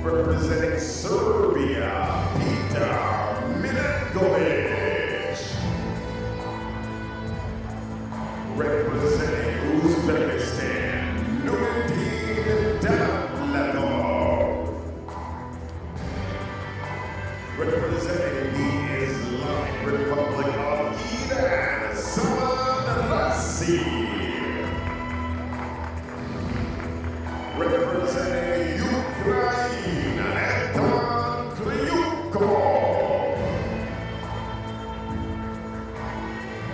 Representing Serbia, Peter Milenkovic. Representing Uzbekistan, Nurudin Davlatov. Representing the Islamic Republic of Iran, Salman Rassi. Representing Ukraine, Anton Kryukov.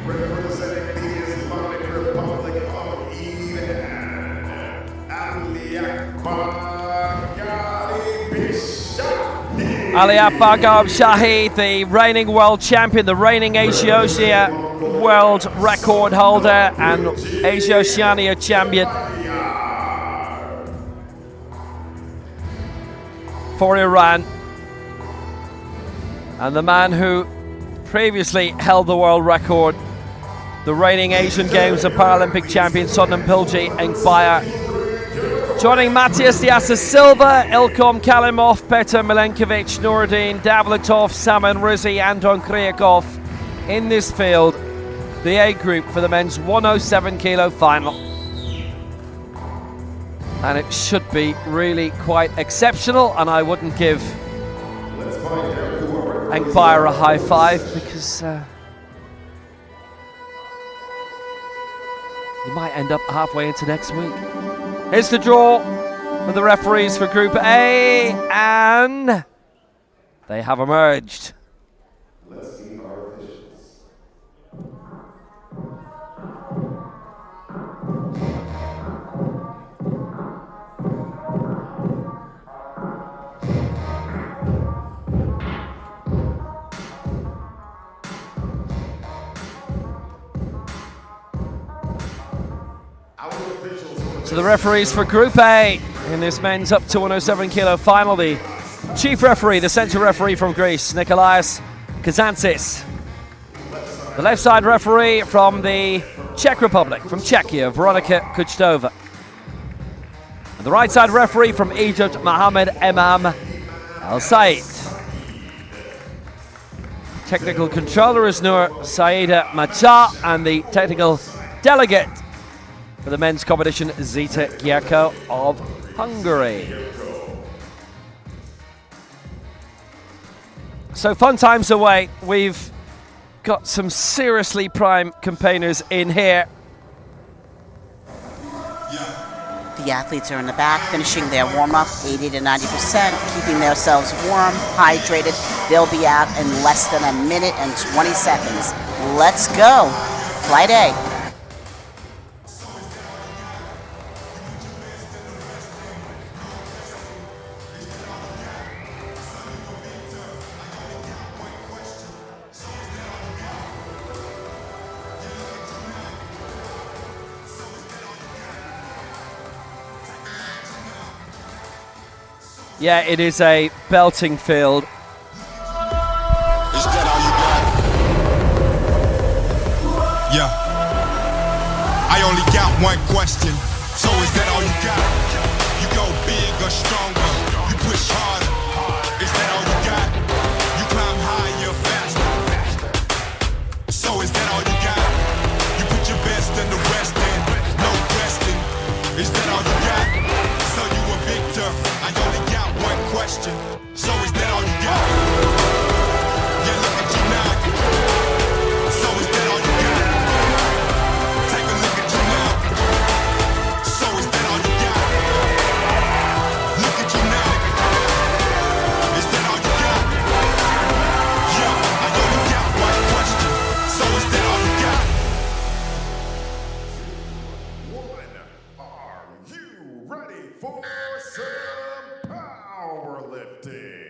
Representing the Islamic Republic of Iran, Ali Akbar Garib-Shahi. Ali Akbar Garib-Shahi, the reigning world champion, the reigning Asia world record holder and Asia Oceania champion for Iran, and the man who previously held the world record, the reigning Asian Games and Paralympic champion Sonam Pilji Engbaya. Joining Matthias Diasa Silva, Ilkom Kalimov, Petr Milenkovic, Nurudin Davlatov, Salman Rizzi, Anton Kryukov in this field, the A group for the men's 107 kilo final. And it should be really quite exceptional, and I wouldn't give Engbaya a high five because he might end up halfway into next week. Here's the draw for the referees for Group A, and they have emerged. Let's see our officials. So the referees for Group A in this men's up to 107 kilo final, the chief referee, the centre referee from Greece, Nikolaos Kazantsis. The left side referee from the Czech Republic, from Czechia, Veronika Kuchtova. And the right side referee from Egypt, Mohammed Emam Al Said. Technical controller is Nur Saida Macha, and the technical delegate for the men's competition, Zita Gyerko of Hungary. So fun times away. We've got some seriously prime campaigners in here. The athletes are in the back, finishing their warm-up 80 to 90%, keeping themselves warm, hydrated. They'll be out in less than a minute and 20 seconds. Let's go. Flight A. Yeah, it is a belting field. Is that all you got? Yeah. I only got one question. So is that all you got? You go big or stronger. You push harder. Is that all you got? You climb higher, faster. So is that all you got? You put your best in the rest in. No question. Is that all you got? So you a victor. I only got one question. So is that all you got? Yeah, look at you now. So is that all you got? Take a look at you now. So is that all you got? Look at you now. Is that all you got? Yeah, I only got one question. So is that all you got? Are you ready for some powerlifting?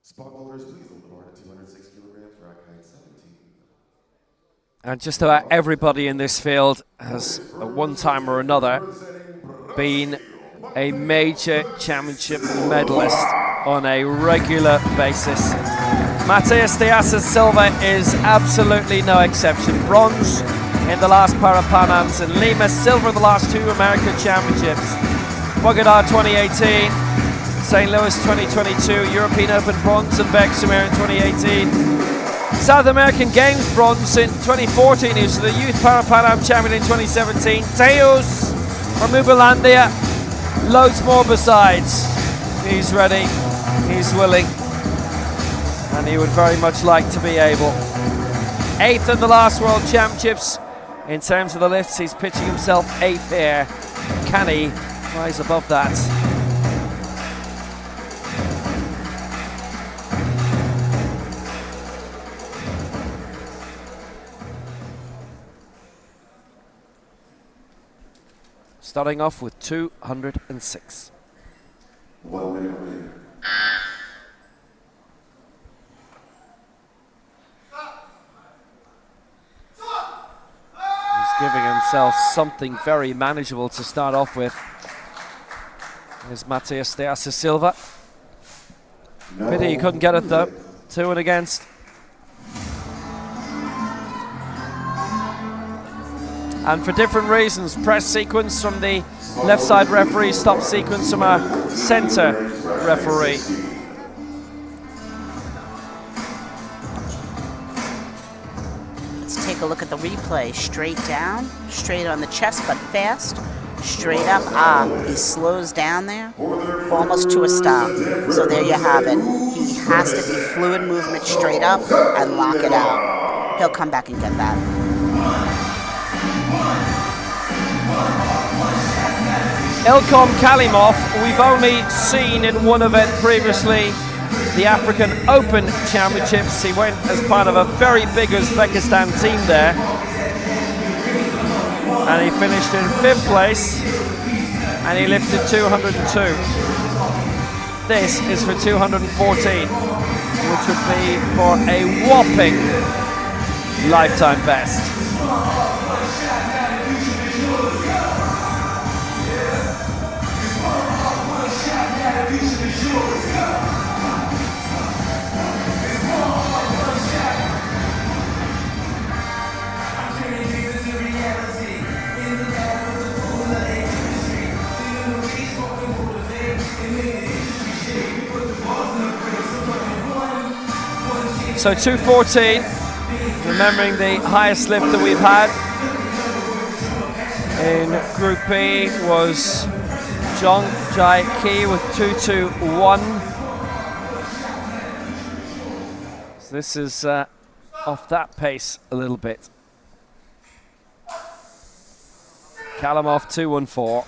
Spot loaders, please hold the bar to 206 kilograms, rack height 17. And just about everybody in this field has, at one time or another, been a major championship medalist on a regular basis. Matthias Diasa Silva is absolutely no exception. Bronze in the last Parapanams in Lima, silver in the last two American Championships. Bogota 2018, St. Louis 2022, European Open bronze in Bexamere in 2018, South American Games bronze in 2014. He was the Youth Para-Pan champion in 2017. Teus from Uberlandia, loads more besides. He's ready, he's willing, and he would very much like to be able. 8th in the last World Championships. In terms of the lifts, he's pitching himself 8th here. Can he rise above that? Starting off with 206. 1 minute remaining. Giving himself something very manageable to start off with. Here's Matias de Asa Silva. Pity he couldn't get it though. 2 and against. And for different reasons, press sequence from the left side referee, stop sequence from our center referee. Take a look at the replay. Straight down, straight on the chest, but fast. Straight up. He slows down there, almost to a stop. So there you have it. He has to be fluid movement straight up and lock it out. He'll come back and get that. Ilkom Kalimov, we've only seen in one event previously, the African Open Championships. He went as part of a very big Uzbekistan team there, and he finished in 5th place, and he lifted 202. This is for 214, which would be for a whopping lifetime best. So 214, remembering the highest lift that we've had in Group B was Jong Jae Ki with 221. So this is off that pace a little bit. Kalimov 214.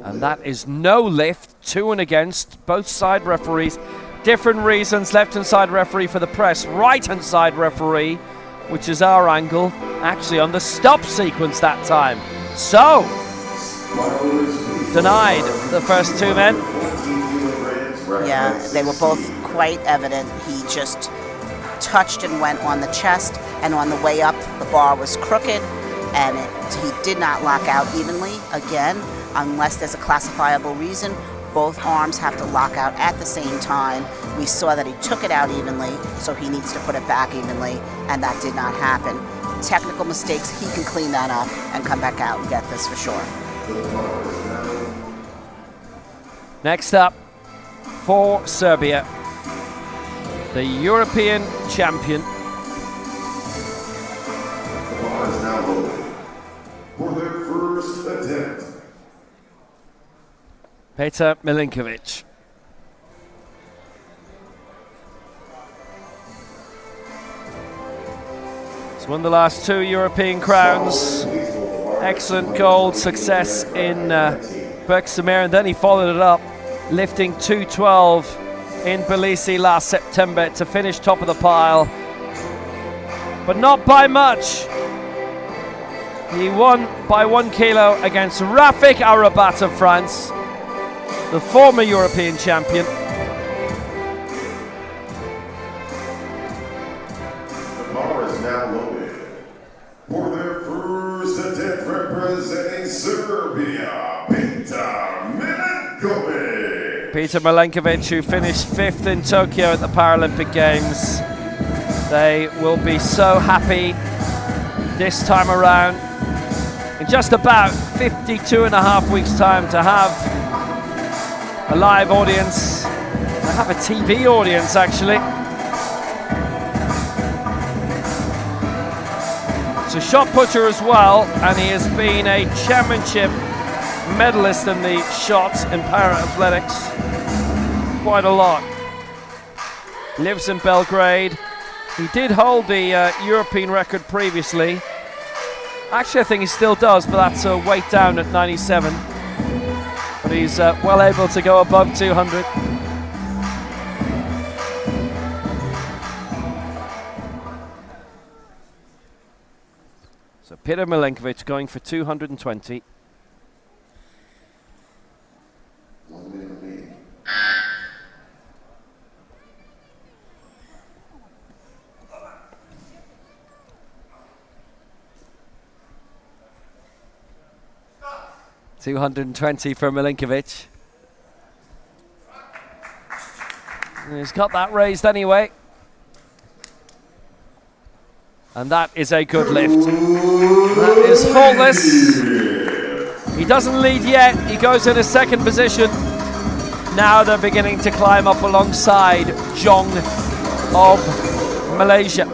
And that is no lift, 2 and against, both side referees. Different reasons, left-hand side referee for the press, right-hand side referee, which is our angle, actually on the stop sequence that time. So, denied the first 2 men. Yeah, they were both quite evident. He just touched and went on the chest, and on the way up, the bar was crooked, and he did not lock out evenly. Again, unless there's a classifiable reason, both arms have to lock out at the same time. We saw that he took it out evenly, so he needs to put it back evenly, and that did not happen. Technical mistakes, he can clean that up and come back out and get this for sure. Next up, for Serbia, the European champion. The bar is now loaded for their first attempt. Petar Milinkovic. He's won the last 2 European crowns. Excellent gold success in Bexamere, and then he followed it up, lifting 212 in Tbilisi last September to finish top of the pile. But not by much. He won by 1 kilo against Rafik Arabat of France, the former European champion. The bar is now loaded for their first attempt representing Serbia, Petar Milinkovic. Petar Milinkovic, who finished 5th in Tokyo at the Paralympic Games. They will be so happy this time around, in just about 52.5 weeks' time, to have a live audience, to have a TV audience actually. It's a shot putter as well, and he has been a championship medalist in the shots in para-athletics quite a lot. Lives in Belgrade. He did hold the European record previously. Actually, I think he still does, but that's a weight down at 97. But he's well able to go above 200. So Peter Milenkovic going for 220. $220 for Milenkovic. And he's got that raised anyway. And that is a good lift. That is faultless. He doesn't lead yet. He goes in a second position. Now they're beginning to climb up alongside Jong of Malaysia.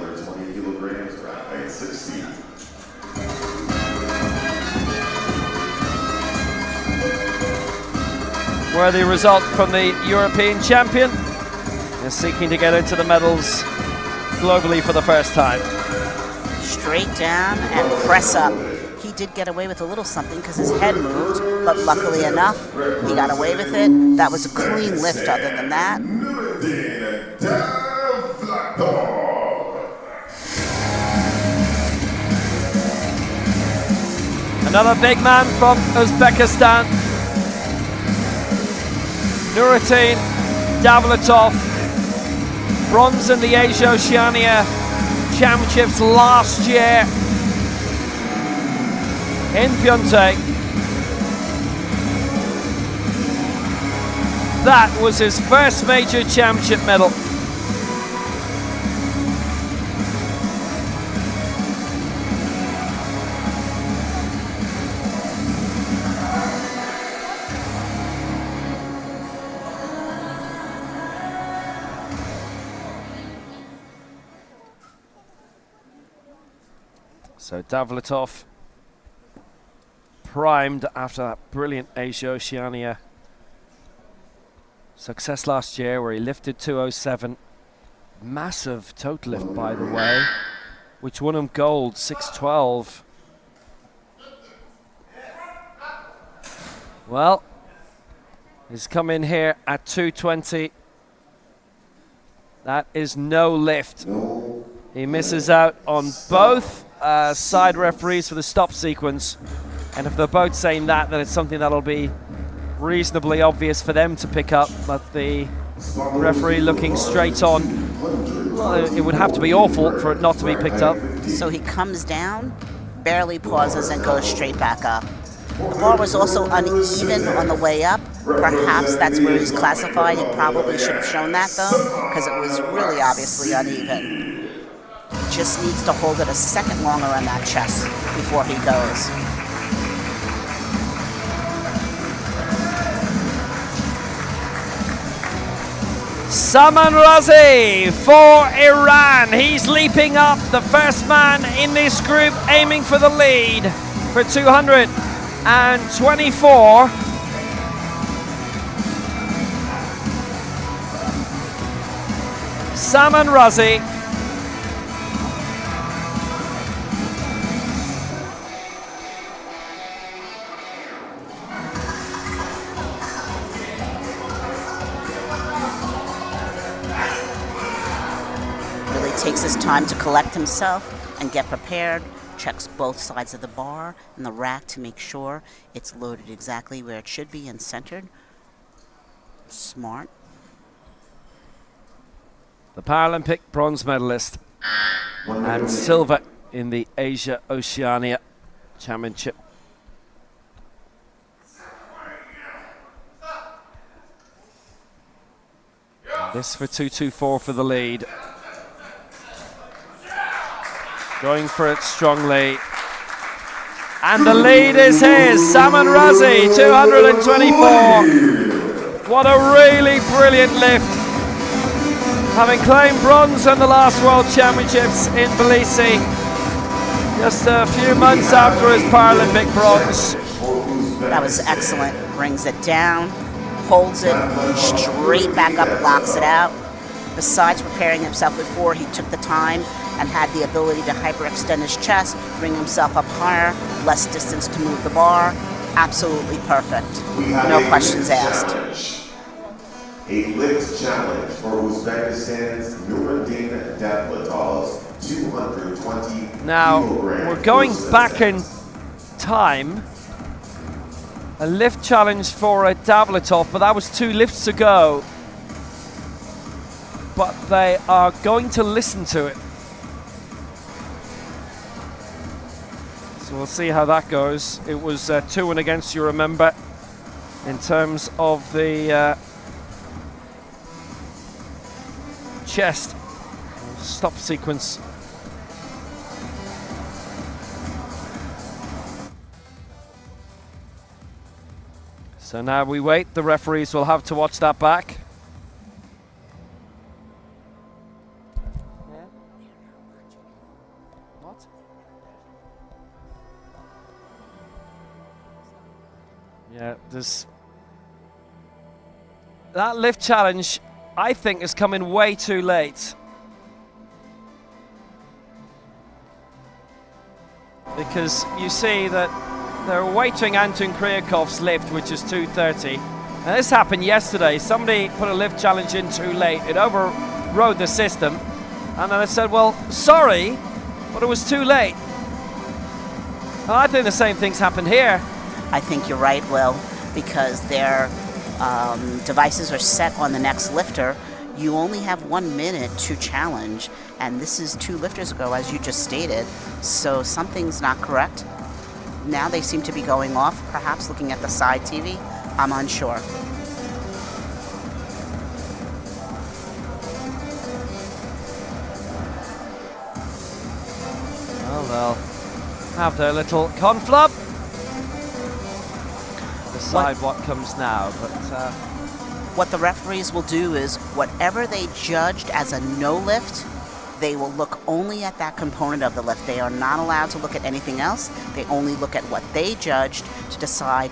Worthy result from the European champion. They're seeking to get into the medals globally for the first time. Straight down and press up. He did get away with a little something because his head moved, but luckily enough, he got away with it. That was a clean lift other than that. Another big man from Uzbekistan. Nuratin Davletov, bronze in the Asia Oceania Championships last year in Pyeongtaek. That was his first major championship medal. So Davletov primed after that brilliant Asia Oceania success last year where he lifted 207. Massive total lift, by the way, which won him gold, 612. Well, he's come in here at 220. That is no lift. He misses out on both side referees for the stop sequence, and if they're both saying that, then it's something that'll be reasonably obvious for them to pick up, but the referee looking straight on, well, it would have to be awful for it not to be picked up. So he comes down, barely pauses, and goes straight back up. The bar was also uneven on the way up. Perhaps that's where he's classified. He probably should have shown that, though, because it was really obviously uneven. Just needs to hold it a second longer on that chest before he goes. Salman Razi for Iran. He's leaping up, the first man in this group aiming for the lead for 224. Salman Razi. Takes his time to collect himself and get prepared, checks both sides of the bar and the rack to make sure it's loaded exactly where it should be and centered. Smart. The Paralympic bronze medalist and silver in the Asia Oceania Championship. This for 224 for the lead. Going for it strongly. And the lead is his, Salman Razi, 224. What a really brilliant lift. Having claimed bronze in the last World Championships in Tbilisi, just a few months after his Paralympic bronze. That was excellent. Brings it down, holds it straight back up, blocks it out. Besides preparing himself before, he took the time and had the ability to hyperextend his chest, bring himself up higher, less distance to move the bar. Absolutely perfect. No questions asked. A lift challenge for Uzbekistan's Nuruddin Davletov's 220 Now, kilogram we're going versus back in time. A lift challenge for Davletov, but that was 2 lifts ago. But they are going to listen to it. So we'll see how that goes. It was 2 and against, you remember, in terms of the chest stop sequence. So now we wait. The referees will have to watch that back. What? Yeah, that lift challenge, I think, is coming way too late. Because you see that they're awaiting Anton Kryakov's lift, which is 230. And this happened yesterday. Somebody put a lift challenge in too late. It overrode the system. And then I said, well, sorry, but it was too late. And I think the same thing's happened here. I think you're right, Will, because their devices are set on the next lifter. You only have 1 minute to challenge, and this is 2 lifters ago, as you just stated, so something's not correct. Now they seem to be going off, perhaps looking at the side TV. I'm unsure. Well, they'll have their little conflub. Decide what comes now, but what the referees will do is whatever they judged as a no lift, they will look only at that component of the lift. They are not allowed to look at anything else. They only look at what they judged to decide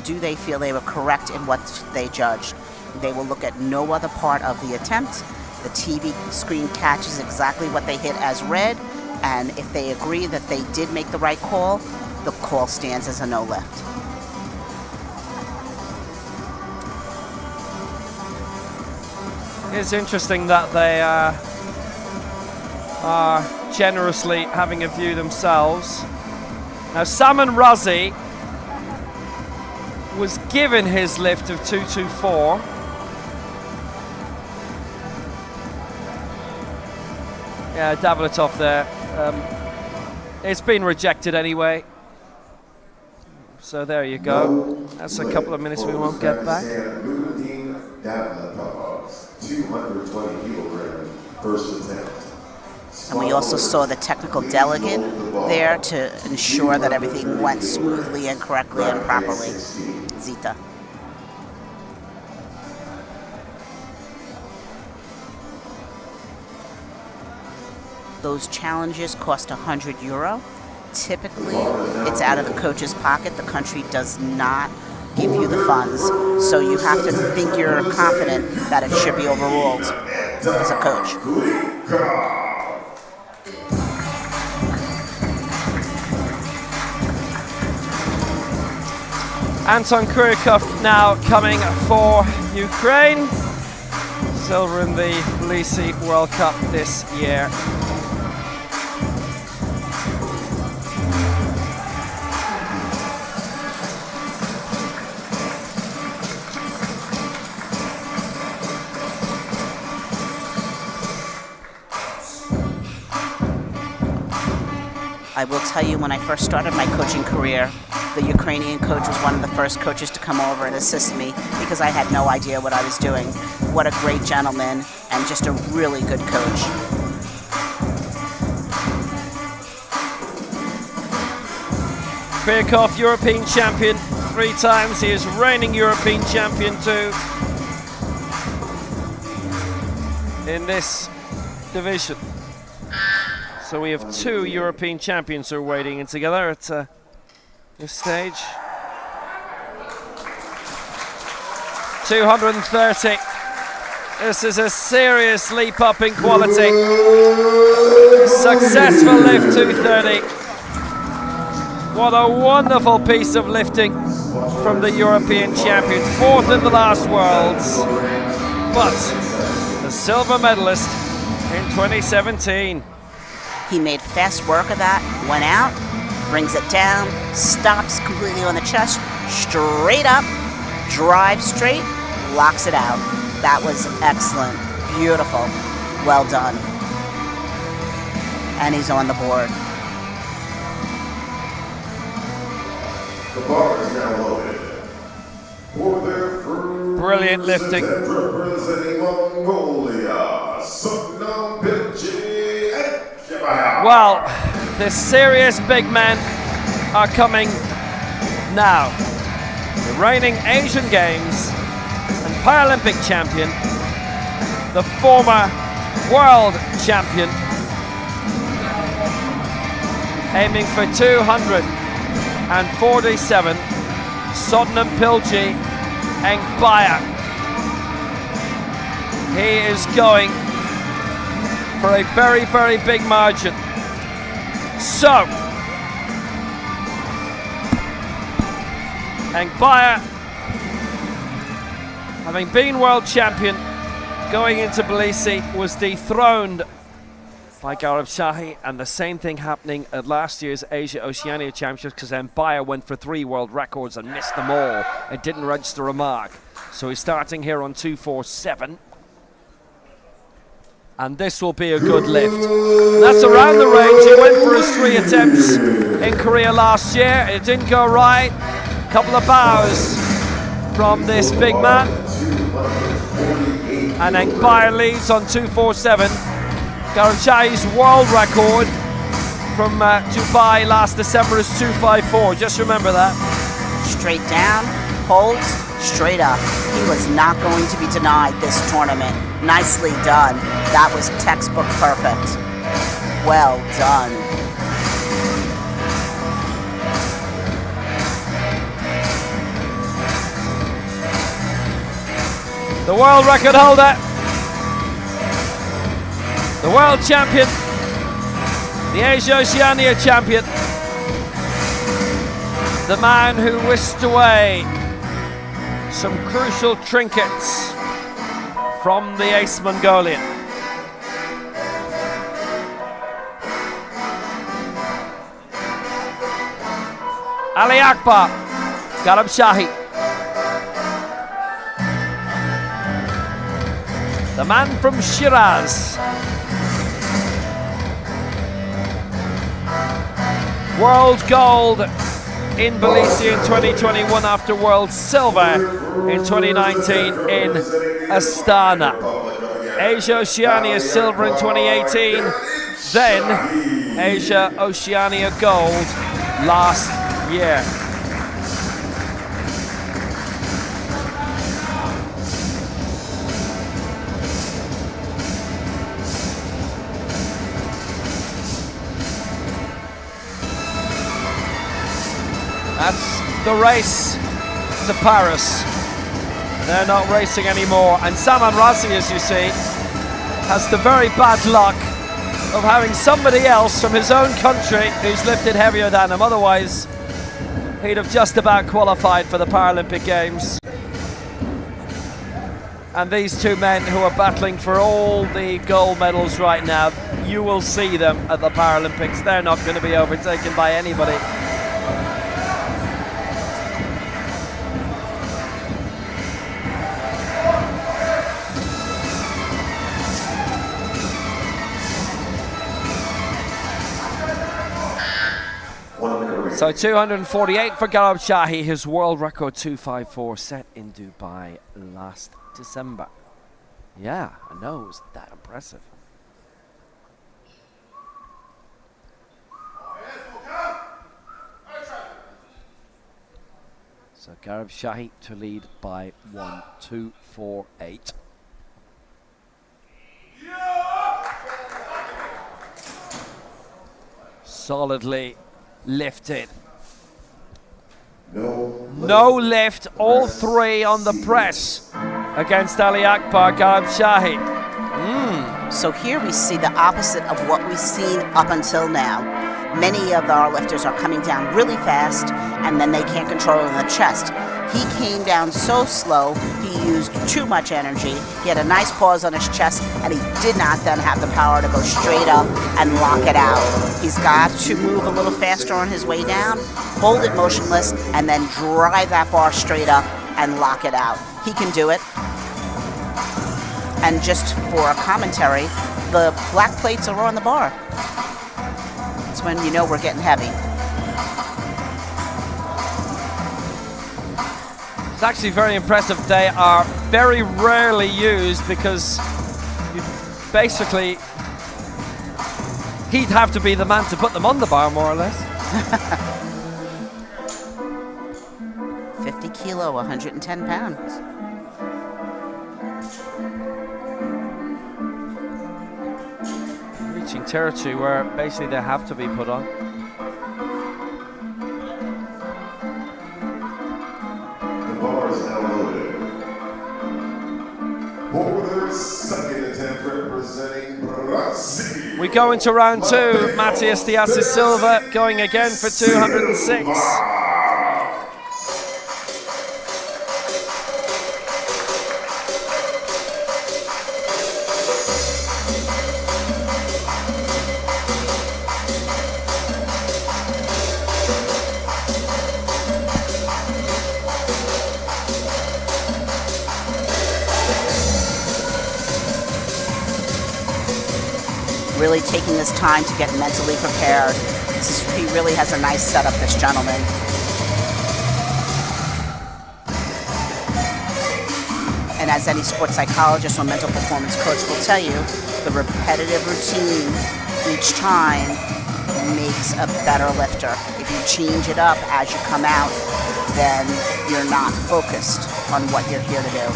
do they feel they were correct in what they judged. They will look at no other part of the attempt. The TV screen catches exactly what they hit as red, and if they agree that they did make the right call, the call stands as a no lift. it's interesting that they are generously having a view themselves. Now, Salman Razi was given his lift of 224. Yeah, Davletov there. It's been rejected anyway. So there you go. That's a couple of minutes we won't get back. 220 kilogram first attempt. And we also saw the technical delegate there to ensure that everything went smoothly and correctly and properly. Zita. Those challenges cost €100. Typically, it's out of the coach's pocket. The country does not give you the funds, so you have to think you're confident that it should be overruled as a coach. Anton Kryakov now coming for Ukraine. Silver in the Tbilisi World Cup this year. I will tell you, when I first started my coaching career, the Ukrainian coach was one of the first coaches to come over and assist me because I had no idea what I was doing. What a great gentleman and just a really good coach. Birkhoff, European champion 3 times. He is reigning European champion too in this division. So we have 2 European champions who are wading in together at this stage. 230. This is a serious leap up in quality. Successful lift 230. What a wonderful piece of lifting from the European champion. 4th in the last Worlds, but the silver medalist in 2017. He made fast work of that, went out, brings it down, stops completely on the chest, straight up, drives straight, locks it out. That was excellent, beautiful, well done. And he's on the board. The bar is now loaded. For their first Brilliant lifting. representing Mongolia, Sonam Pilchi and Kebaya. Well, the serious big men are coming now. The reigning Asian Games and Paralympic champion, the former world champion, aiming for 247, Sonam Pilchi Engbaya. He is going for a very, very big margin. So, Engbaya, having been world champion going into Tbilisi, was dethroned by Gaurav Shahi, and the same thing happening at last year's Asia Oceania Championships, because Engbaya went for 3 world records and missed them all. It didn't register a mark. So he's starting here on 247. And this will be a good lift. That's around the range. He went for his 3 attempts in Korea last year. It didn't go right. Couple of bows from this big man. And Engbaya leads on 247. Gaurav Shahi's world record from Dubai last December is 254. Just remember that. Straight down, holds, straight up. He was not going to be denied this tournament. Nicely done. That was textbook perfect. Well done. The world record holder, the world champion, the Asia Oceania champion, the man who whisked away some crucial trinkets from the ace Mongolian. Ali Akbar, Gaurav Shahi. The man from Shiraz. World gold in Tbilisi in 2021 after world silver in 2019 in Astana. Asia Oceania silver in 2018, then Asia Oceania gold last year. That's the race to Paris. They're not racing anymore. And Salman Razi, as you see, has the very bad luck of having somebody else from his own country who's lifted heavier than him. Otherwise, he'd have just about qualified for the Paralympic Games. And these 2 men who are battling for all the gold medals right now, you will see them at the Paralympics. They're not going to be overtaken by anybody. So 248 for Gaurav Shahi, his world record 254 set in Dubai last December. Yeah, I know, it was that impressive. So Garib Shahi to lead by 1, 2, 4, 8. Solidly lifted. No lift, all three on the press against Ali Akbar, Garib Shahi. So here we see the opposite of what we've seen up until now. Many of our lifters are coming down really fast and then they can't control it in the chest. He came down so slow, he used too much energy. He had a nice pause on his chest and he did not then have the power to go straight up and lock it out. He's got to move a little faster on his way down, hold it motionless, and then drive that bar straight up and lock it out. He can do it. And just for a commentary, the black plates are on the bar. That's when you know we're getting heavy. It's actually very impressive. They are very rarely used because basically he'd have to be the man to put them on the bar, more or less. 50 kilo, 110 pounds. Reaching territory where basically they have to be put on. The bar is now loaded. For their second attempt representing Brazil. We go into round 2. Matias Diaz Silva going again for 206. Really taking his time to get mentally prepared. He really has a nice setup, this gentleman. And as any sports psychologist or mental performance coach will tell you, the repetitive routine each time makes a better lifter. If you change it up as you come out, then you're not focused on what you're here to do.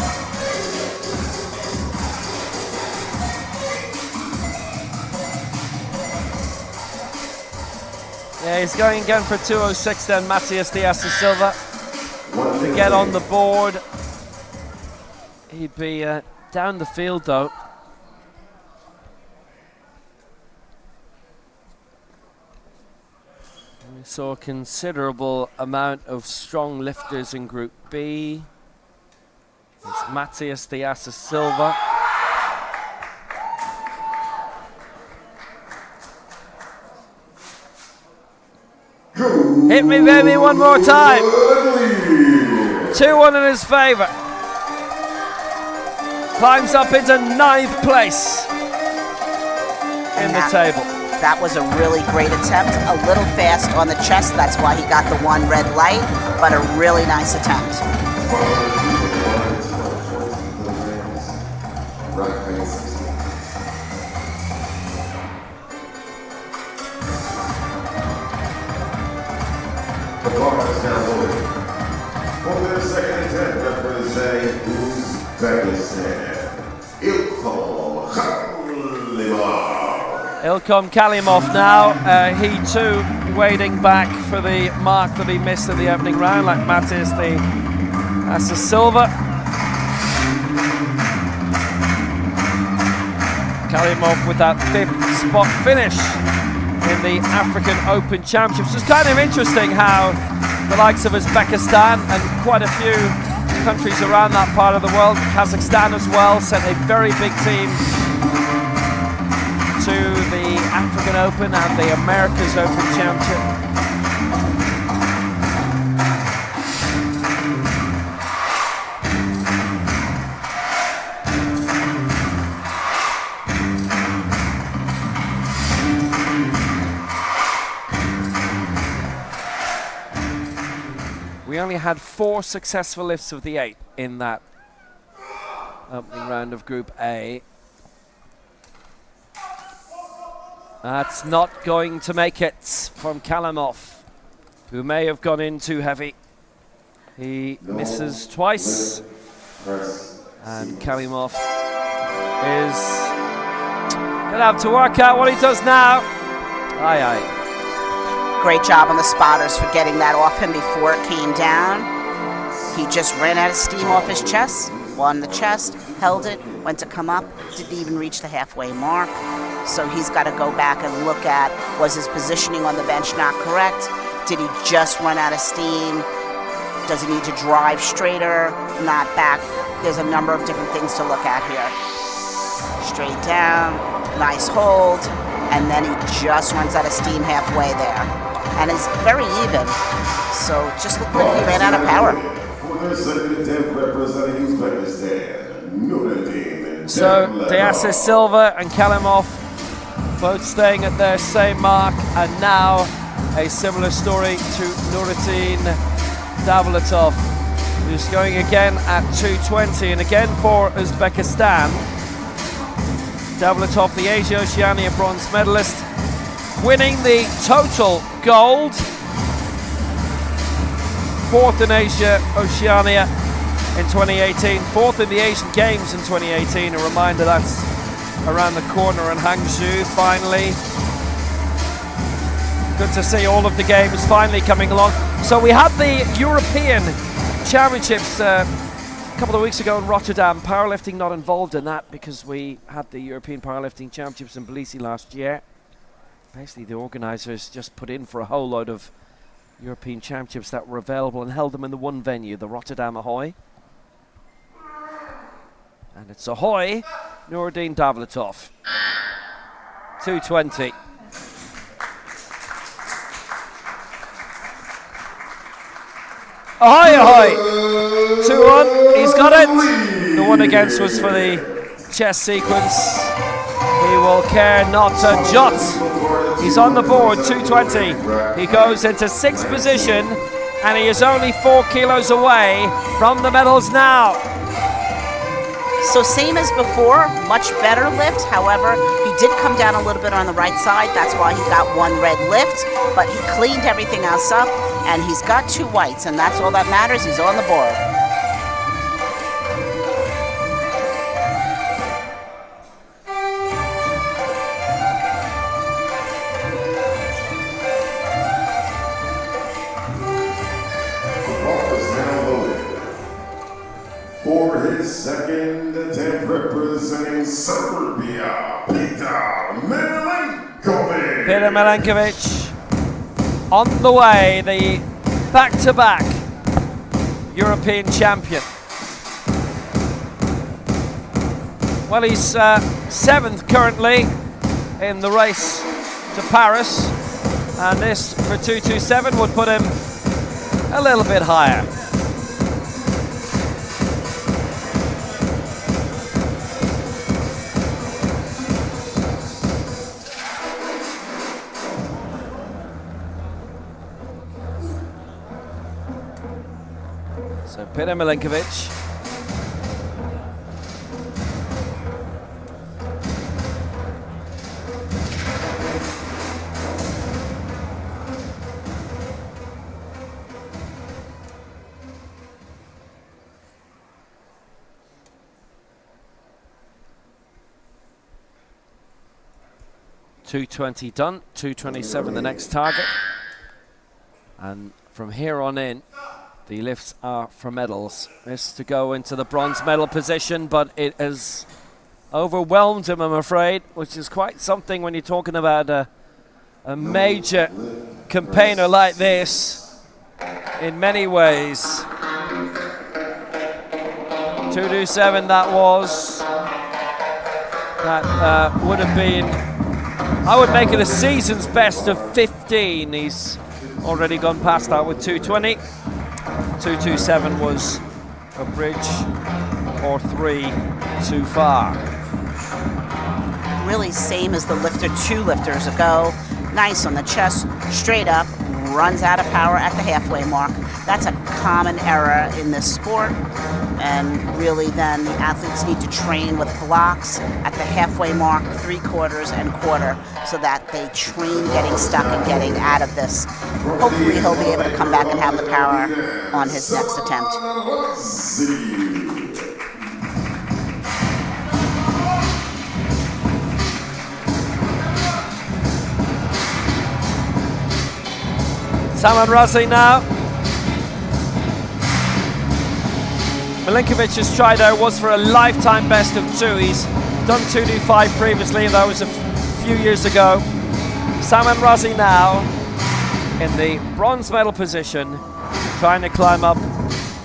Yeah, he's going again for 206 then, Matias Diaz Silva. To get on the board. He'd be down the field though. We saw a considerable amount of strong lifters in Group B. It's Matias Diaz Silva. Hit me, baby, one more time. 2-1 in his favor. Climbs up into 9th place in the table. That was a really great attempt. A little fast on the chest. That's why he got the 1 red light, but a really nice attempt. The bar is now loaded. For their second attempt representing Uzbekistan, Ilkham Kalimov now, he too waiting back for the mark that he missed in the opening round, like Matias Diaz Silva. Kalimov with that 5th spot finish in the African Open Championships. It's kind of interesting how the likes of Uzbekistan and quite a few countries around that part of the world, Kazakhstan as well, sent a very big team to the African Open and the Americas Open Championship. We only had 4 successful lifts of the 8 in that opening round of Group A. That's not going to make it from Kalimov, who may have gone in too heavy. He misses twice, and Kalimov is gonna have to work out what he does now. Aye, aye. Great job on the spotters for getting that off him before it came down. He just ran out of steam off his chest, won the chest, held it, went to come up, didn't even reach the halfway mark. So he's got to go back and look at, was his positioning on the bench not correct? Did he just run out of steam? Does he need to drive straighter, not back? There's a number of different things to look at here. Straight down, nice hold, and then he just runs out of steam halfway there. And it's very even, so it just looked like he ran out of power. For their second attempt representing Uzbekistan, Nuruddin. So Diasa Silva and Kalimov both staying at their same mark, and now a similar story to Nuruddin Davletov, who's going again at 2:20, and again for Uzbekistan. Davletov, the Asia Oceania bronze medalist, winning the total gold, 4th in Asia Oceania in 2018, 4th in the Asian Games in 2018. A reminder that's around the corner in Hangzhou finally. Good to see all of the games finally coming along. So we had the European Championships a couple of weeks ago in Rotterdam. Powerlifting not involved in that because we had the European Powerlifting Championships in Tbilisi last year. Basically the organisers just put in for a whole load of European Championships that were available and held them in the one venue, the Rotterdam Ahoy. And it's Ahoy, Nuruddin Davletov, 2:20. Ahoy, ahoy! 2-1, he's got it. The one against was for the chest sequence. He will care not a jot. He's on the board, 2:20. He goes into 6th position, and he is only 4 kilos away from the medals now. So same as before, much better lift. However, he did come down a little bit on the right side. That's why he got 1 red lift, but he cleaned everything else up, and he's got 2 whites, and that's all that matters. He's on the board. For his second attempt representing Serbia, Peter Milenkovic. Peter Milenkovic on the way, the back-to-back European champion. Well, he's 7th currently in the race to Paris, and this for 2:27 would put him a little bit higher. So Peter Milenkovic. .220 done, 2:27 the next target. And from here on in, the lifts are for medals. This to go into the bronze medal position, but it has overwhelmed him, I'm afraid, which is quite something when you're talking about a major campaigner like this in many ways. 2:27 that was. That would have been, I would make it a season's best of 15. He's already gone past that with 2:20. 2:27 was a bridge or 3 too far. Really same as the lifter 2 lifters ago. Nice on the chest, straight up, runs out of power at the halfway mark. That's a common error in this sport. And really then the athletes need to train with blocks at the halfway mark, 3/4 and quarter, so that they train getting stuck and getting out of this Hopefully he'll be able to come back and have the power on his next attempt. Salman Razi now. Milinkovic's try there was for a lifetime best of 2. He's done 2:25 previously, that was a few years ago. Salman Razi now in the bronze medal position, trying to climb up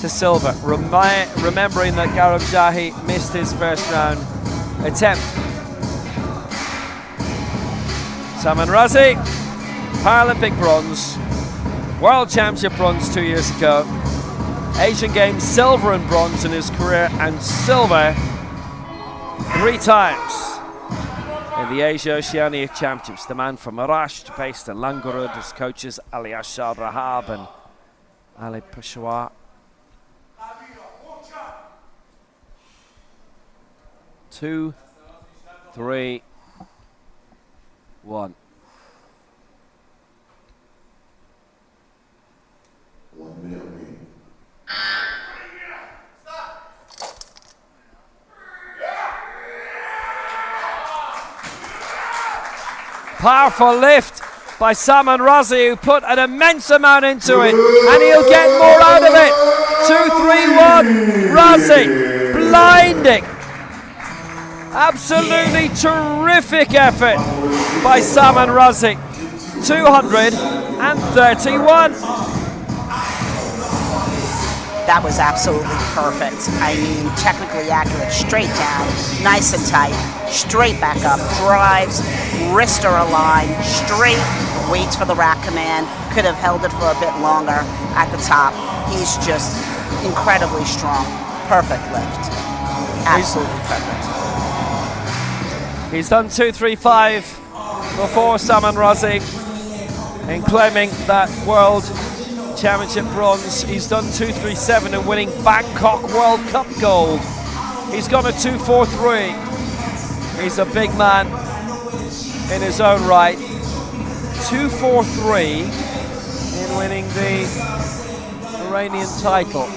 to silver. Remembering that Gaurav Jahi missed his first round attempt. Salman Razi, Paralympic bronze, World Championship bronze 2 years ago, Asian Games silver and bronze in his career, and silver 3 times in the Asia Oceania Championships. The man from Maharashtra, based in Langarud, his coaches Ali Ashar Rahab and Ali Peshawar. Two, 3, 1. 1 minute remaining. Powerful lift by Salman Razi, who put an immense amount into it, and he'll get more out of it. 2-3-1, Razi, blinding. Absolutely terrific effort by Salman Razi. 231. That was absolutely perfect. I mean, technically accurate, straight down, nice and tight, straight back up, drives, wrists are aligned, straight, waits for the rack command, could have held it for a bit longer at the top. He's just incredibly strong. Perfect lift. Absolutely perfect. He's done 2:35 before, Salman Razi, in claiming that World Championship bronze. He's done 2:37 and winning Bangkok World Cup gold. He's gone a 2:43. He's a big man in his own right. 2:43 in winning the Iranian title.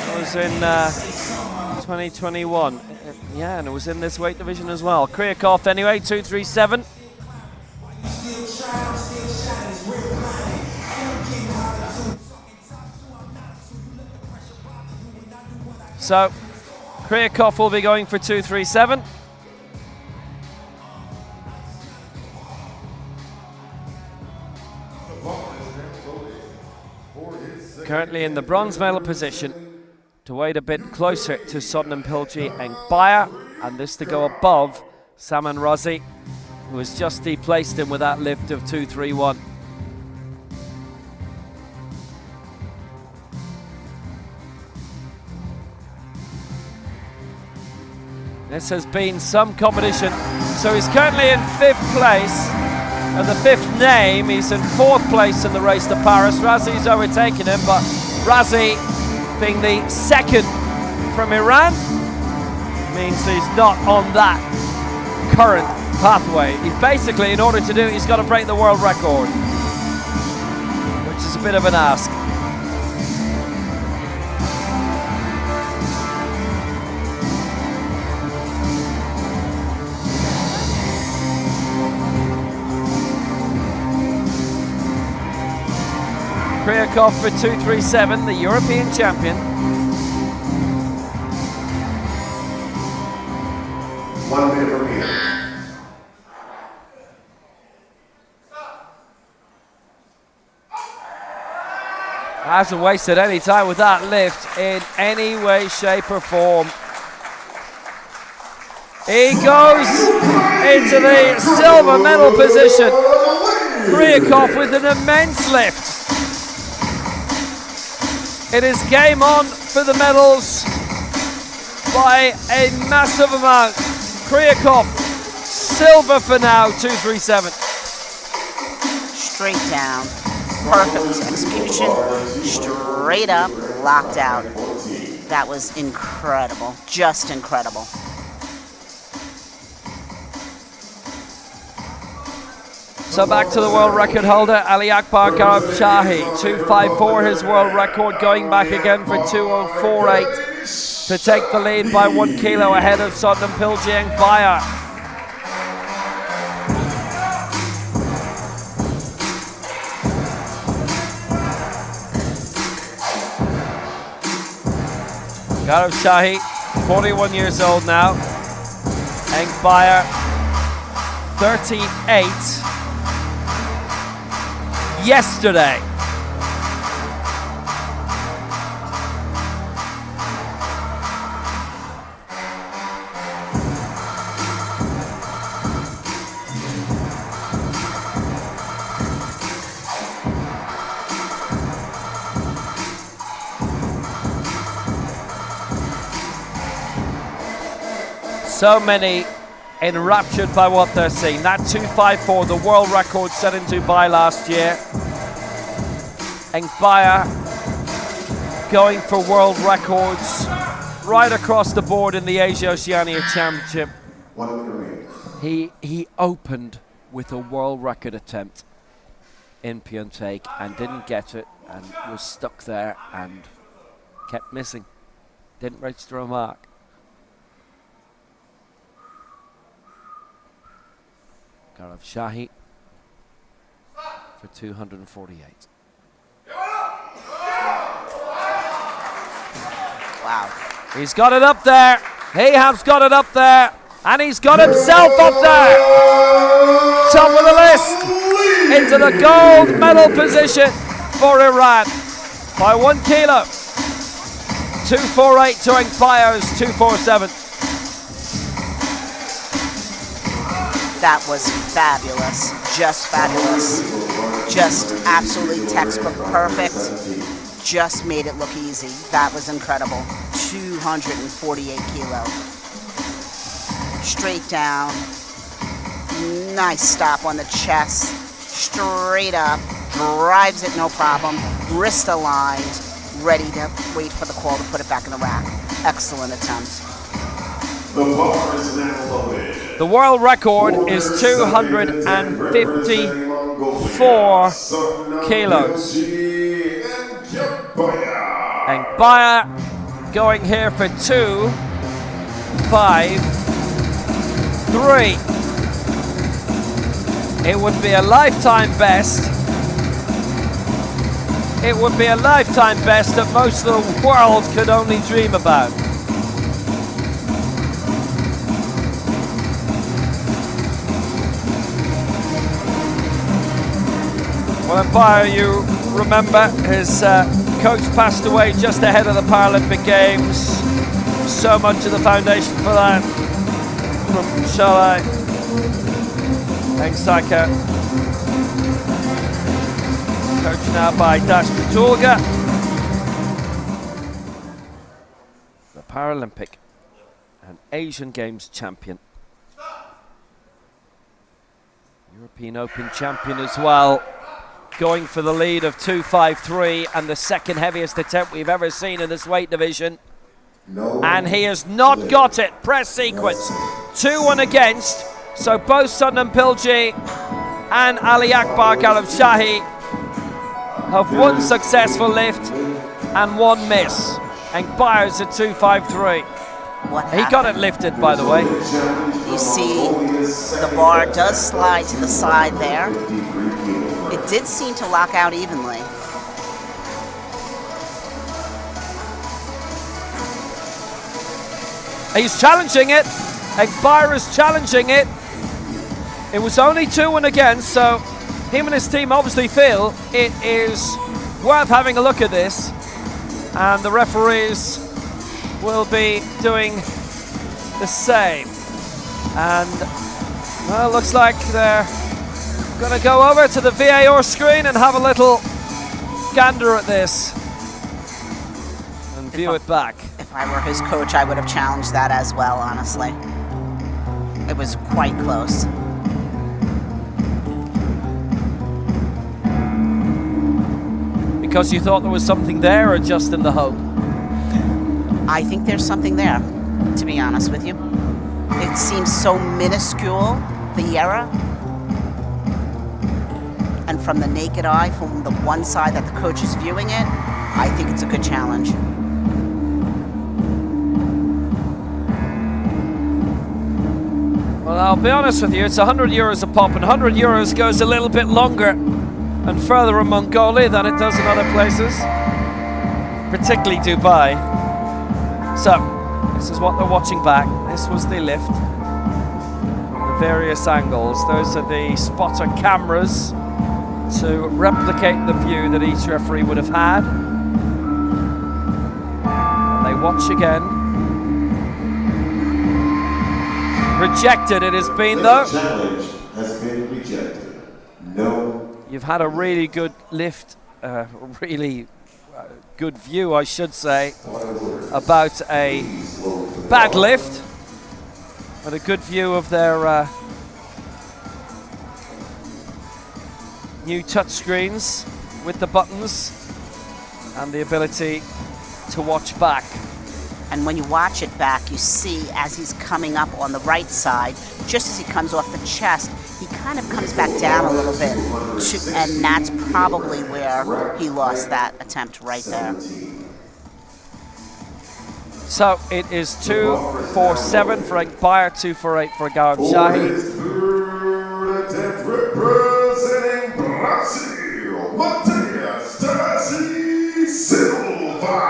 It was in 2021. Yeah, and it was in this weight division as well. Kryakov anyway, 2:37. So, Kryakov will be going for 2:37. Currently in the bronze medal position, to wait a bit closer to Sodnam Pilji and Bayer, and this to go above Salman Razi, who has just deplaced him with that lift of 2:31. This has been some competition. So he's currently in 5th place, and the 5th name. He's in 4th place in the race to Paris. Razi's overtaken him, but Razi, being the 2nd from Iran, means he's not on that current pathway. He basically, in order to do it, he's got to break the world record, which is a bit of an ask. Kryakov for 2:37, the European champion. 1 minute remaining. Hasn't wasted any time with that lift in any way, shape or form. He goes into the silver medal position. Kryakov with an immense lift. It is game on for the medals by a massive amount. Kryakov, silver for now, 2:37. Straight down, perfect execution, straight up, locked out. That was incredible, just incredible. So back to the world record holder, Ali Akbar Garab Shahi. 2:54 his world record, going back again for 2:048 to take the lead by 1 kilo ahead of Sodnam Piljieng Baya. Garab Shahi, 41 years old now. Engbaya, 38 yesterday. So many enraptured by what they're seeing. That 2:54, the world record set in Dubai last year. Engbaya going for world records right across the board in the Asia Oceania Championship. He opened with a world record attempt in Pyeongtaek and didn't get it and was stuck there and kept missing. Didn't register a mark. Garab Shahi for 248. Wow. He's got it up there. He has got it up there. And he's got himself up there. Top of the list. Into the gold medal position for Iran by 1 kilo. 248 to Engbaya's 247. That was fabulous, just fabulous. Just absolutely textbook perfect. Just made it look easy. That was incredible. 248 kilo. Straight down. Nice stop on the chest. Straight up. Drives it no problem. Wrist aligned. Ready to wait for the call to put it back in the rack. Excellent attempt. The bar is now loaded. The world record is 254 kilos. Engbaya going here for 253. It would be a lifetime best. It would be a lifetime best that most of the world could only dream about. Well, Empire, you remember his coach passed away just ahead of the Paralympic Games. So much of the foundation for that from Shalai Engsaka. Coached now by Dash Patulga. The Paralympic and Asian Games champion. European Open champion as well. Going for the lead of 253 and the second heaviest attempt we've ever seen in this weight division. And he has not got it. Press sequence. 2-1 against. So both Sodnam Pilji and Ali Akbar Garab Shahi have one successful lift and one miss. Engbaya's at 253. He got it lifted, by the way. You see the bar does slide to the side there. It did seem to lock out evenly. He's challenging it. Engbaya is challenging it. It was only 2-1 against, so him and his team obviously feel it is worth having a look at this. And the referees will be doing the same. And, well, looks like they're going to go over to the VAR screen and have a little gander at this and view it back. If I were his coach, I would have challenged that as well, honestly. It was quite close. Because you thought there was something there, or just in the hope? I think there's something there, to be honest with you. It seems so minuscule, the error. from the naked eye, from the one side that the coach is viewing it, I think it's a good challenge. Well, I'll be honest with you, it's 100 euros a pop, and 100 euros goes a little bit longer and further in Mongolia than it does in other places, particularly Dubai. So, this is what they're watching back. This was the lift. The various angles. Those are the spotter cameras to replicate the view that each referee would have had. And they watch again. Rejected it has been, though. The challenge has been rejected. No. You've had a really good lift, really good view, I should say, about a bad lift, but a good view of their new touch screens with the buttons and the ability to watch back. And when you watch it back, you see as he's coming up on the right side, just as he comes off the chest, he kind of comes back down a little bit, and that's probably where he lost that attempt right there. So it is 2-4-7 for Ink Bayer, 2-4-8 for Garib Shahi. Representing Brazil, Matias Tassi Silva.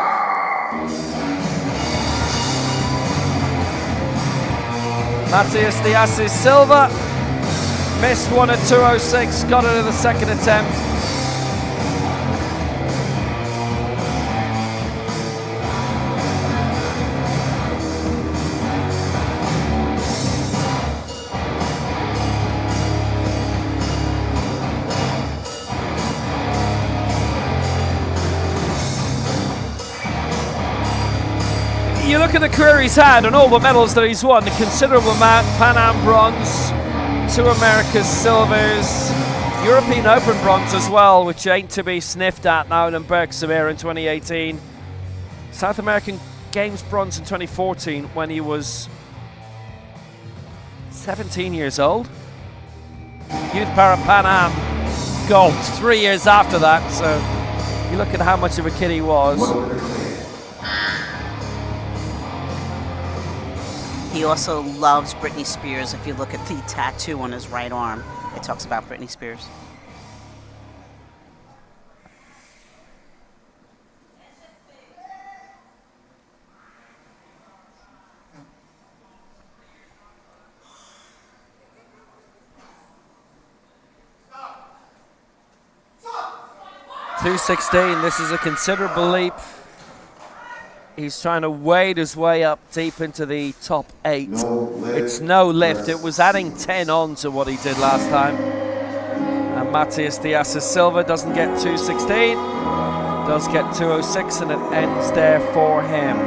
Matias de Assis Silva missed one at 2:06, got it in the second attempt. You look at the career he's had and all the medals that he's won, a considerable amount: Pan Am bronze, 2 America's silvers, European Open bronze as well, which ain't to be sniffed at now in Bergsamir in 2018. South American Games bronze in 2014 when he was 17 years old. Youth Para Pan Am gold 3 years after that, so you look at how much of a kid he was. He also loves Britney Spears. If you look at the tattoo on his right arm, it talks about Britney Spears. .216, this is a considerable leap. He's trying to wade his way up deep into the top 8. It's no lift. It was adding 10 on to what he did last time. And Matias de Assis Silva doesn't get 216, does get 206, and it ends there for him.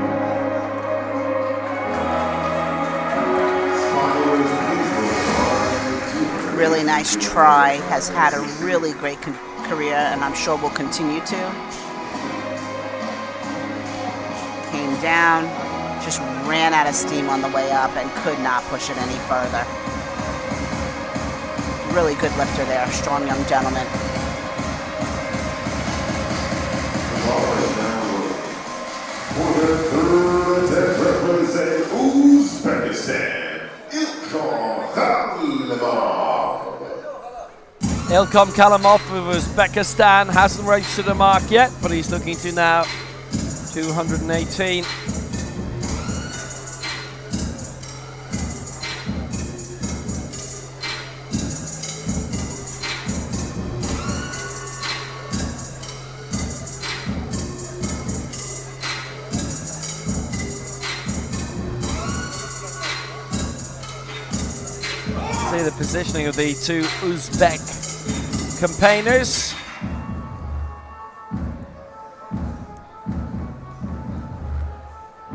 Really nice try, has had a really great career, and I'm sure will continue to. Came down, just ran out of steam on the way up and could not push it any further. Really good lifter there, strong young gentleman. Representing Uzbekistan, Ilkham Kalimov of Uzbekistan hasn't registered a mark yet, but he's looking to now. 218. See the positioning of the 2 Uzbek campaigners.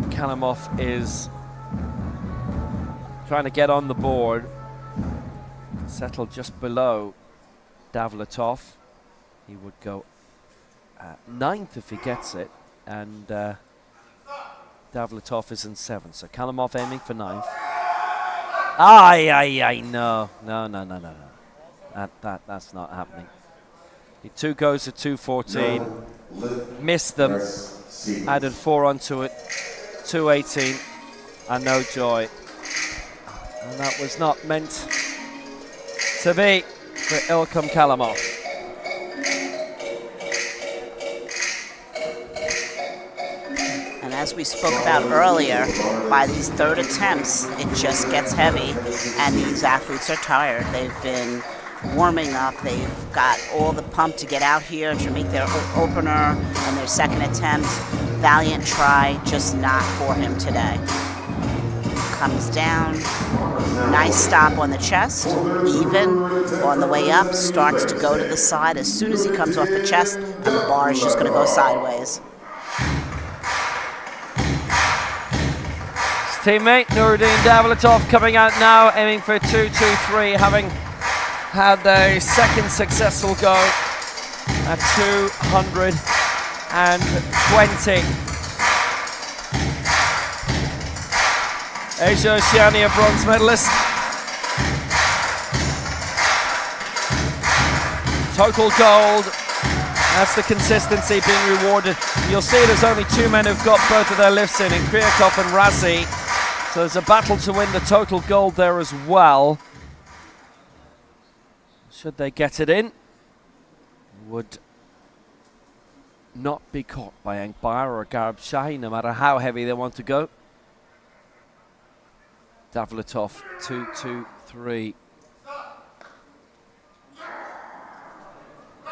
Kalimov is trying to get on the board, settle just below Davletov. He would go 9th if he gets it, and Davletov is in 7th. So Kalimov aiming for 9th. No. That's not happening. He 2 goes at 2:14, missed them, added 4 onto it, 2:18, and no joy. And that was not meant to be for Ilkham Kalamov. And as we spoke about earlier, by these third attempts, it just gets heavy, and these athletes are tired. They've been warming up. They've got all the pump to get out here to make their opener and their second attempt. Valiant try, just not for him today. Comes down, nice stop on the chest, even on the way up, starts to go to the side as soon as he comes off the chest, and the bar is just going to go sideways. His teammate Nuruddin Davletov coming out now, aiming for 2:23, having had their second successful go at 220. Asia Oceania bronze medalist. Total gold. That's the consistency being rewarded. You'll see there's only 2 men who've got both of their lifts in Kriakov and Razi. So there's a battle to win the total gold there as well. Should they get it in, would not be caught by Enkbar or Garib Shahi, no matter how heavy they want to go. Davletov, 2:23.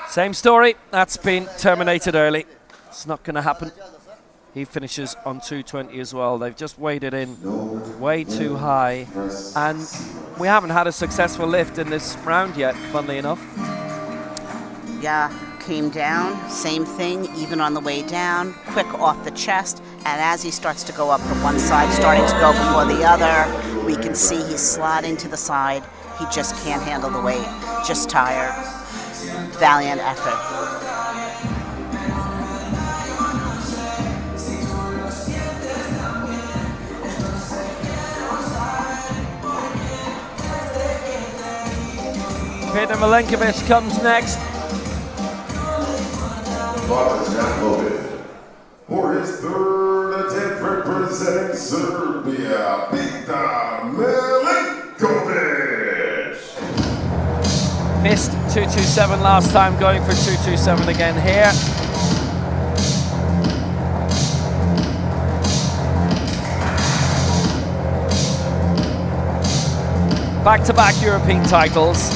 Same story, that's been terminated early. It's not going to happen. He finishes on 2:20 as well. They've just weighed it in way too high. And we haven't had a successful lift in this round yet, funnily enough. Yeah, came down, same thing, even on the way down, quick off the chest, and as he starts to go up the one side, starting to go before the other, we can see he's sliding to the side. He just can't handle the weight, just tired. Valiant effort. Peter Milenkovic comes next. Bob is now loaded for his third attempt representing Serbia, Peter Milenkovic. Missed 2:27 last time, going for 2:27 again here. Back-to-back European titles.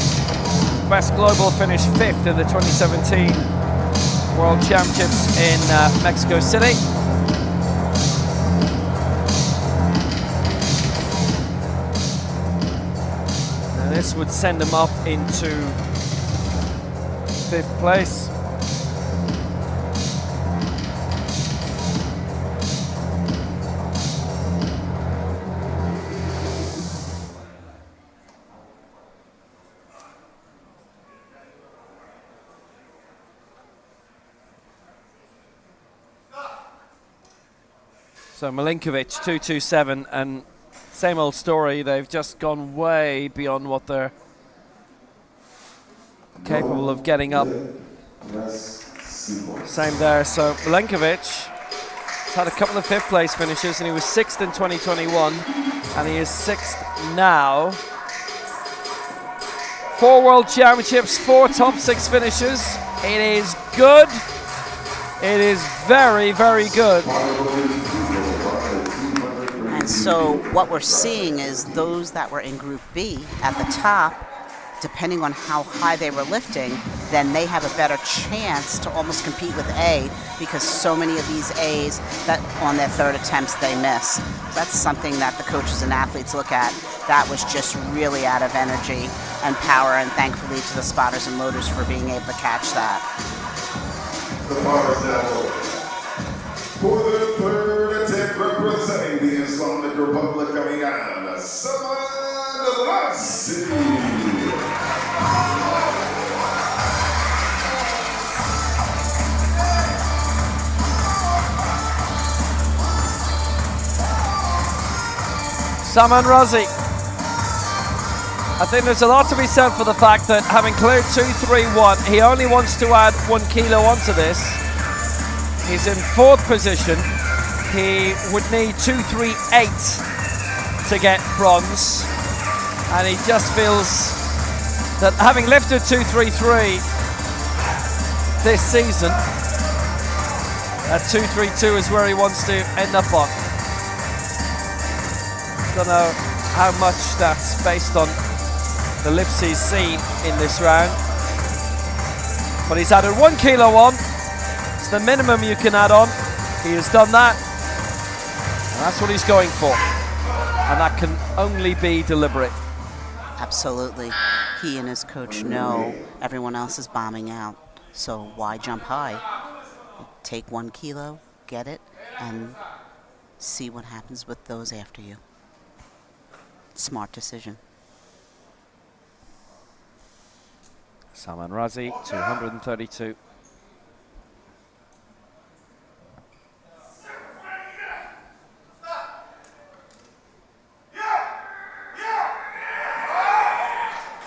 Best global finished 5th in the 2017 World Championships in Mexico City. And this would send him up into 5th place. So Milenkovic 2:27, and same old story. They've just gone way beyond what they're capable of getting up. Same there. So Milenkovic had a couple of 5th place finishes, and he was 6th in 2021, and he is 6th now. 4 World Championships, 4 top 6 finishes. It is good. It is very, very good. And so what we're seeing is those that were in Group B at the top, depending on how high they were lifting, then they have a better chance to almost compete with A, because so many of these A's that on their third attempts they miss. So that's something that the coaches and athletes look at. That was just really out of energy and power, and thankfully to the spotters and loaders for being able to catch that. The bar is now loaded for the third attempt representing the Islamic Republic of Iran, Saman Razi. Saman Razi. I think there's a lot to be said for the fact that having cleared 2-3-1, he only wants to add 1 kilo onto this. He's in 4th position. He would need 2-3-8 to get bronze. And he just feels that having lifted 2-3-3 this season, at 2-3-2 is where he wants to end up on. Don't know how much that's based on the lifts he's seen in this round. But he's added 1 kilo on. It's the minimum you can add on. He has done that. And that's what he's going for. And that can only be deliberate. Absolutely. He and his coach know everyone else is bombing out. So why jump high? Take 1 kilo, get it, and see what happens with those after you. Smart decision. Salman Razi, 232.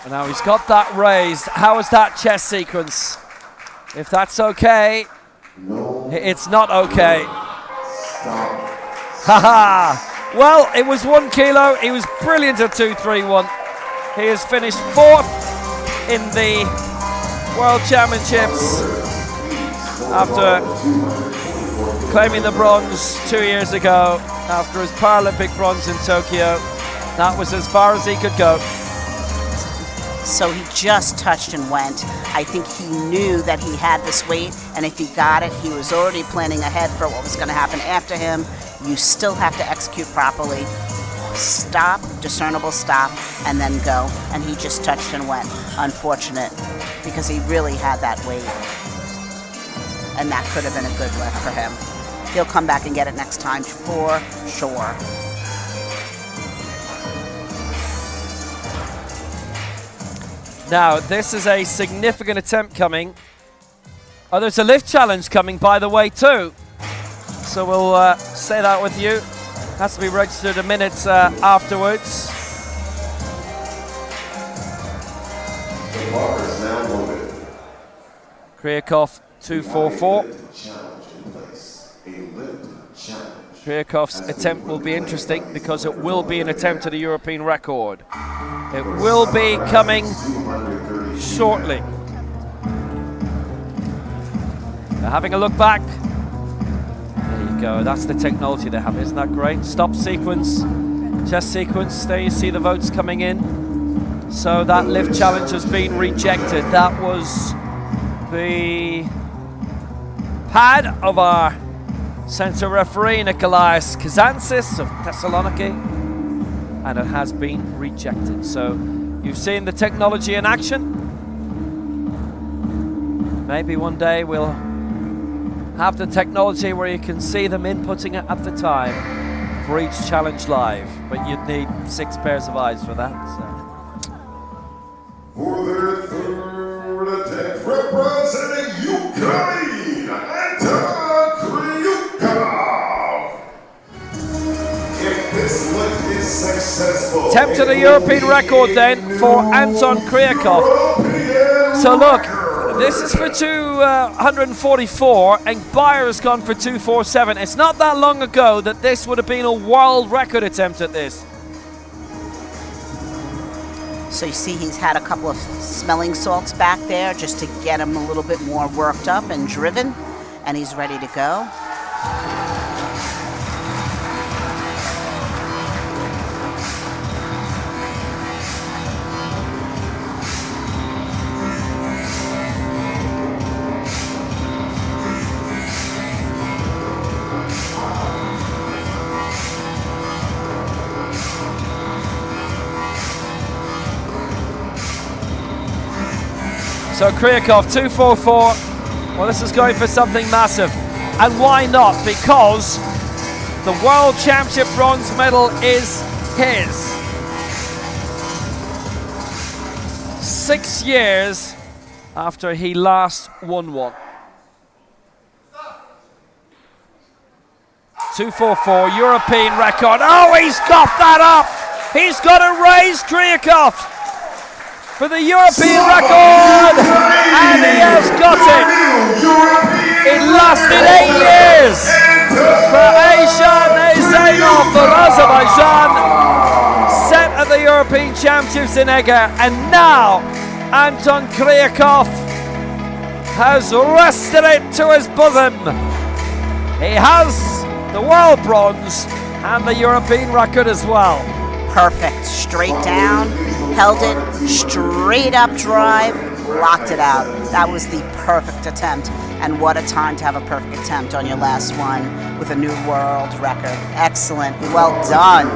And now he's got that raised. How is that chest sequence? If that's okay, it's not okay. Haha. Well, it was 1 kilo. He was brilliant at 2-3-1. He has finished 4th in the World Championships after claiming the bronze 2 years ago, after his Paralympic bronze in Tokyo. That was as far as he could go. So he just touched and went. I think he knew that he had this weight, and if he got it, he was already planning ahead for what was going to happen after him. You still have to execute properly. Stop, discernible stop, and then go. And he just touched and went. Unfortunate, because he really had that weight. And that could have been a good lift for him. He'll come back and get it next time for sure. Now, this is a significant attempt coming. Oh, there's a lift challenge coming, by the way, too. So we'll say that with you. Has to be registered a minute afterwards. The bar is now loaded. Kryakov 244. Kryakov's attempt will be interesting because it will be an attempt at a European record. It will be coming shortly. Now having a look back. There you go, that's the technology they have, isn't that great? Stop sequence, chest sequence, there you see the votes coming in. So that lift challenge has been rejected. That was the pad of our center referee, Nikolaos Kazantsis of Thessaloniki, and it has been rejected. So you've seen the technology in action. Maybe one day we'll have the technology where you can see them inputting it at the time for each challenge live, but you'd need 6 pairs of eyes for that. So. For their third attempt, representing Ukraine, Anton Kryukov. If this lift is successful, Attempt at a European record then for Anton Kryakov. So look, this is for 244 and Bayer has gone for 247. It's not that long ago that this would have been a world record attempt at this. So you see he's had a couple of smelling salts back there just to get him a little bit more worked up and driven, and he's ready to go. So Kryakov 244. Well, this is going for something massive. And why not? Because the World Championship bronze medal is his. 6 years after he last won one. 244 European record. Oh, he's got that up. He's got to raise Kryakov. for the European record, and he has got it. It lasted 8 years for Aishan Zainov for Azerbaijan, set at the European Championships in Eger, and now Anton Kryakov has wrested it to his bosom. He has the world bronze and the European record as well. Perfect. Straight down, held it, straight up drive, locked it out. That was the perfect attempt. And what a time to have a perfect attempt on your last one with a new world record. Excellent. Well done.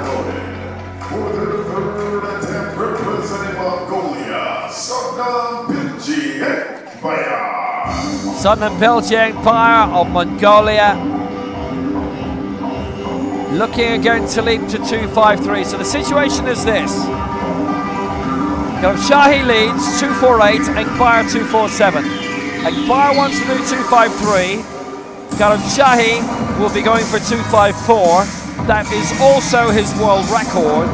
For the third attempt, representing Mongolia, Sodam Pilji Ekbaya. Sodam Pilji Ekbaya of Mongolia. Looking again to leap to 2.53. So the situation is this. Shahi leads 2.48, Ekbaya 2.47. Ekbaya wants to do 2.53. Shahi will be going for 2.54. That is also his world record.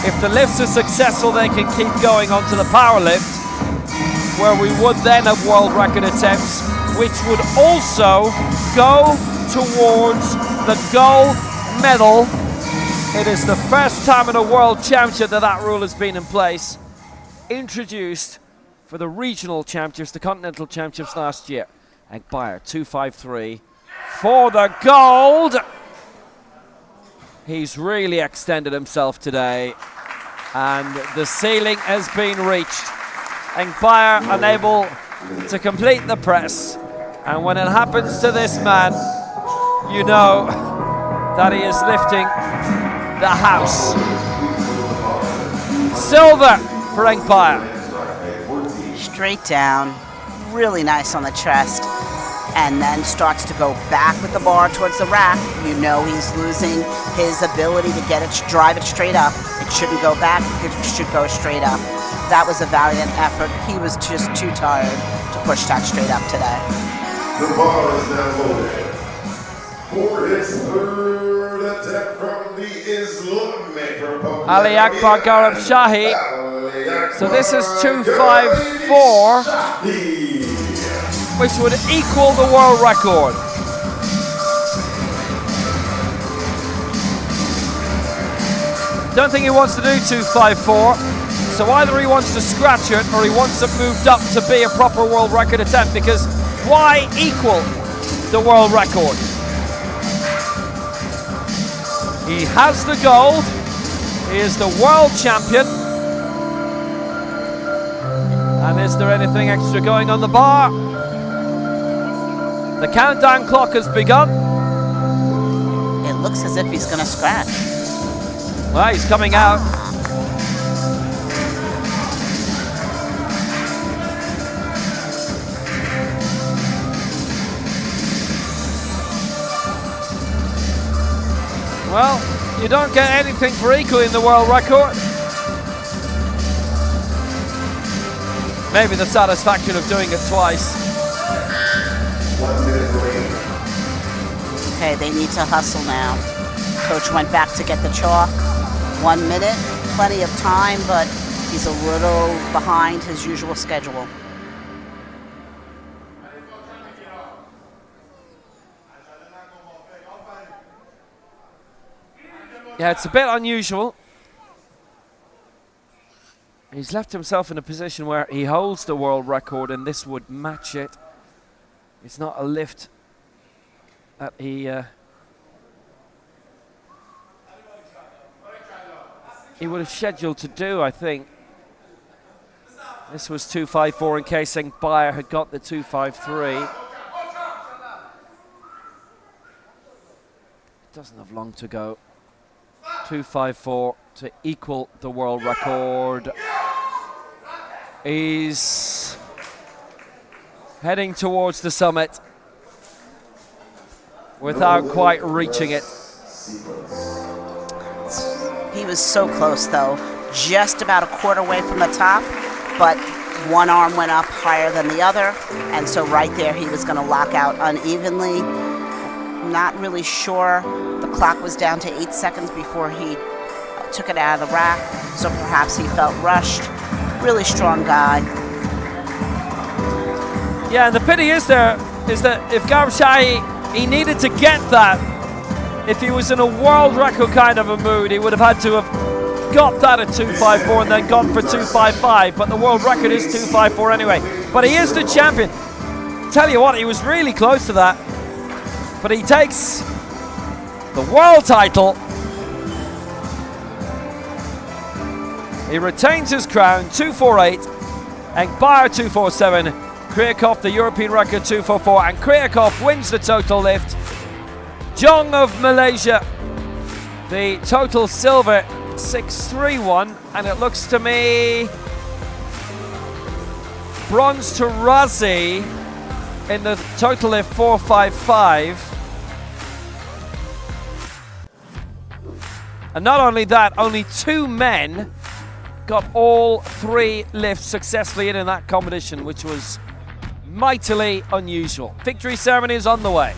If the lifts are successful, they can keep going on to the power lift, where we would then have world record attempts, which would also go towards the gold medal. It is the first time in a world championship that rule has been in place, introduced for the regional championships, the continental championships last year. Ekbaya 2.53 for the gold. He's really extended himself today, and the ceiling has been reached. Ekbaya unable to complete the press, and when it happens to this man, you know that he is lifting the house. Silver for Ekbaya. Straight down, really nice on the chest, and then starts to go back with the bar towards the rack. You know he's losing his ability to get it, drive it straight up. It shouldn't go back, it should go straight up. That was a valiant effort. He was just too tired to push that straight up today. The bar is now loaded for his third attempt from the Islamic Republic. Ali Akbar Garab Shahi. So this is 2.54, which would equal the world record. Don't think he wants to do 2.54, so either he wants to scratch it or he wants it moved up to be a proper world record attempt, because why equal the world record? He has the gold, he is the world champion. And is there anything extra going on the bar? The countdown clock has begun. It looks as if he's going to scratch. Well, he's coming out. Well, you don't get anything for equaling the world record. Maybe the satisfaction of doing it twice. 1 minute remaining. Okay, they need to hustle now. Coach went back to get the chalk. 1 minute, plenty of time, but he's a little behind his usual schedule. Yeah, it's a bit unusual. He's left himself in a position where he holds the world record, and this would match it. It's not a lift that he would have scheduled to do, I think. This was 2.54 in case Ekbaya had got the 2.53. Doesn't have long to go. 2.54 to equal the world record. He's heading towards the summit without quite reaching it. He was so close, though. Just about a quarter away from the top, but one arm went up higher than the other, and so right there he was going to lock out unevenly. Not really sure. The clock was down to 8 seconds before he took it out of the rack, so perhaps he felt rushed. Really strong guy. Yeah, and the pity is that if Gavshai, he needed to get that. If he was in a world record kind of a mood, he would have had to have got that at 254 and then gone for 255, but the world record is 254 anyway. But he is the champion. Tell you what, he was really close to that, but he takes the world title. He retains his crown, 248, and Bayer 247. Kryakov, the European record, 244, and Kryakov wins the total lift. Jong of Malaysia, the total silver, 631, and it looks to me bronze to Razi in the total lift, 455. And not only that, only 2 men got all 3 lifts successfully in that competition, which was mightily unusual. Victory ceremony is on the way.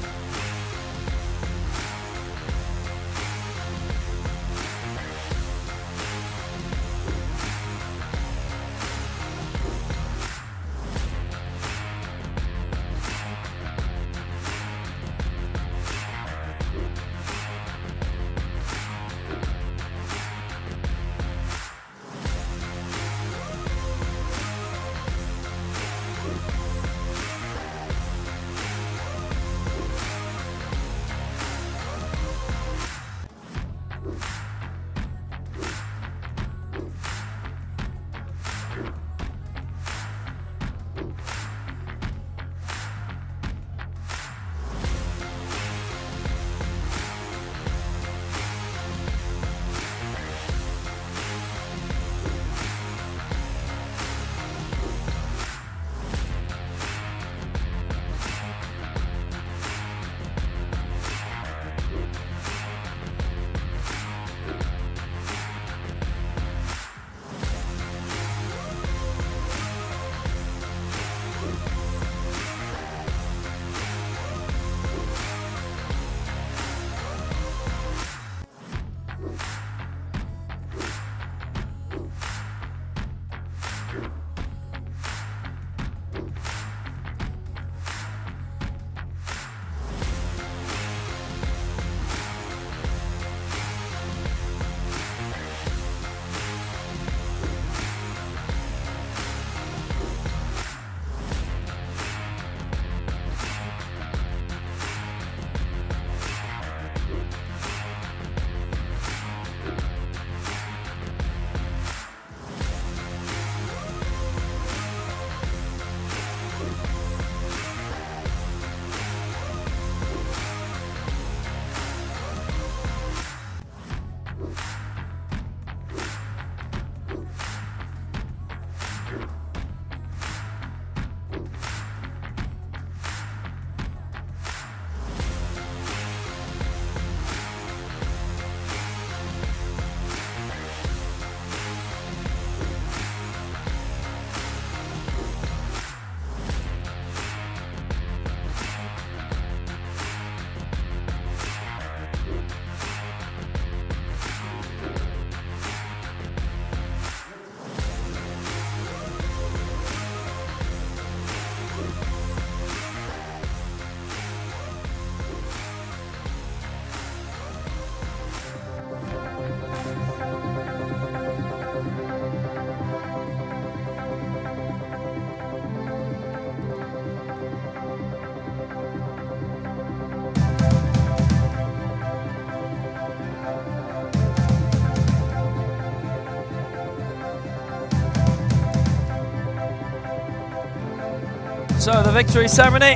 So the victory ceremony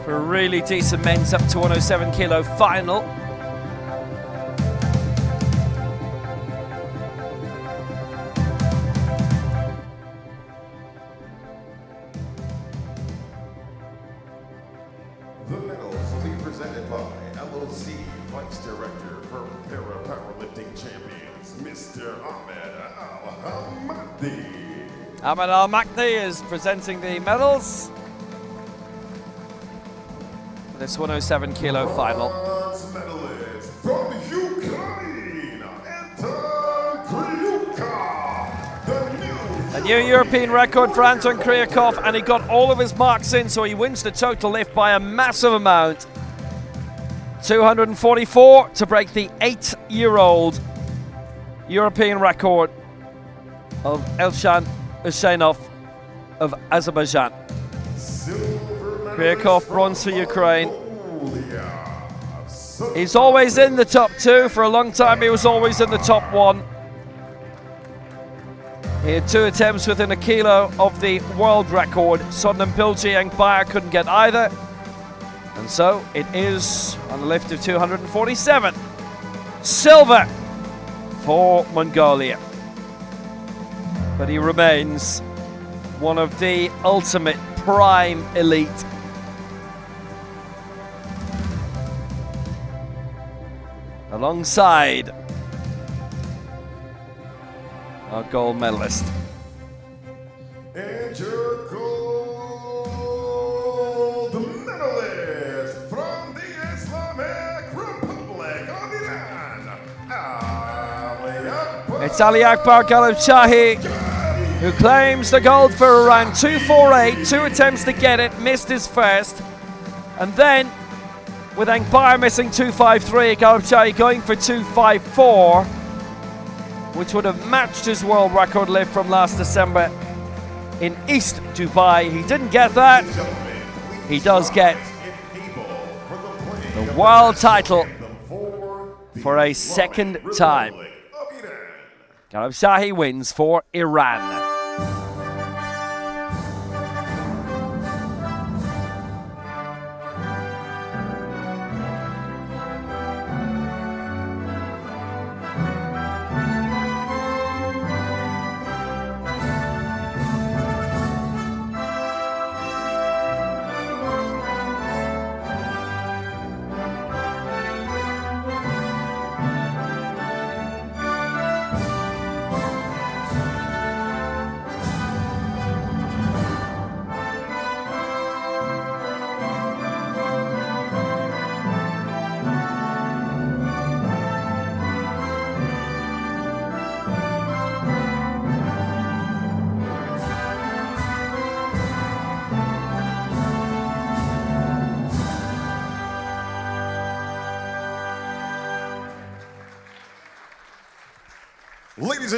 for a really decent men's up to 107 kilo final. The medals will be presented by LOC Vice Director for Paralympic Champions, Mr. Ahmed Al-Hamdi. Ahmed Al-Makni is presenting the medals for this 107 kilo final. Bronze medalist from Ukraine, New European record for Anton Kryakov, and he got all of his marks in, so he wins the total lift by a massive amount. 244 to break the 8-year-old European record of Elshan Ushainov of Azerbaijan. Kryakov, bronze for Ukraine. He's always in the top 2. For a long time, he was always in the top 1. He had 2 attempts within a kilo of the world record. Sodnan Pilji and Bayer couldn't get either. And so it is on the lift of 247. Silver for Mongolia. But he remains one of the ultimate prime elite. Alongside our gold medalist. And your gold medalist from the Islamic Republic of Iran, It's Ali Akbar Galibchahi who claims the gold for Iran. 248, 2 attempts to get it, missed his first. And then, with Akbar missing 253, Galibchahi going for 254, which would have matched his world record lift from last December in East Dubai. He didn't get that. He does get the world title for a second time. Galibchahi wins for Iran.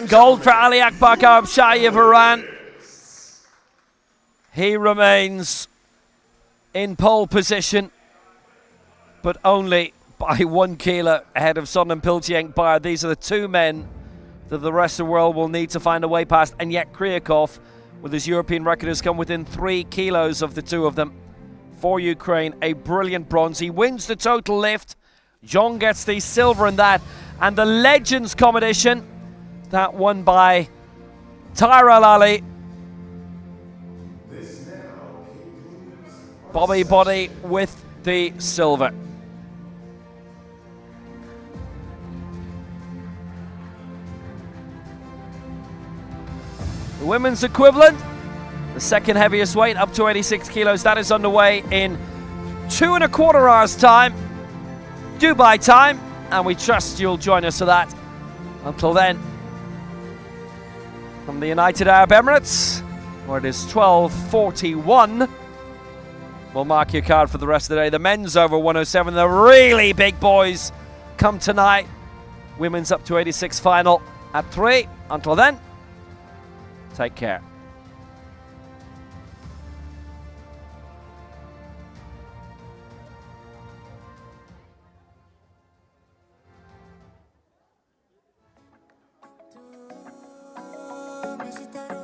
Gold for Ali Akbar Galibchahi of Iran. He remains in pole position, but only by 1 kilo ahead of Sodnan Pilji. These are the 2 men that the rest of the world will need to find a way past, and yet Kryakov, with his European record, has come within 3 kilos of the 2 of them. For Ukraine, a brilliant bronze. He wins the total lift. John gets the silver in that, and the Legends competition, that won by Tyrell Ali. Bobby Body with the silver. The women's equivalent, the second heaviest weight, up to 86 kilos. That is underway in 2¼ hours time, Dubai time, and we trust you'll join us for that. Until then, from the United Arab Emirates, where it is 12:41, we'll mark your card for the rest of the day. The men's over 107, the really big boys come tonight. Women's up to 86 final at 3. Until then, take care. Visiter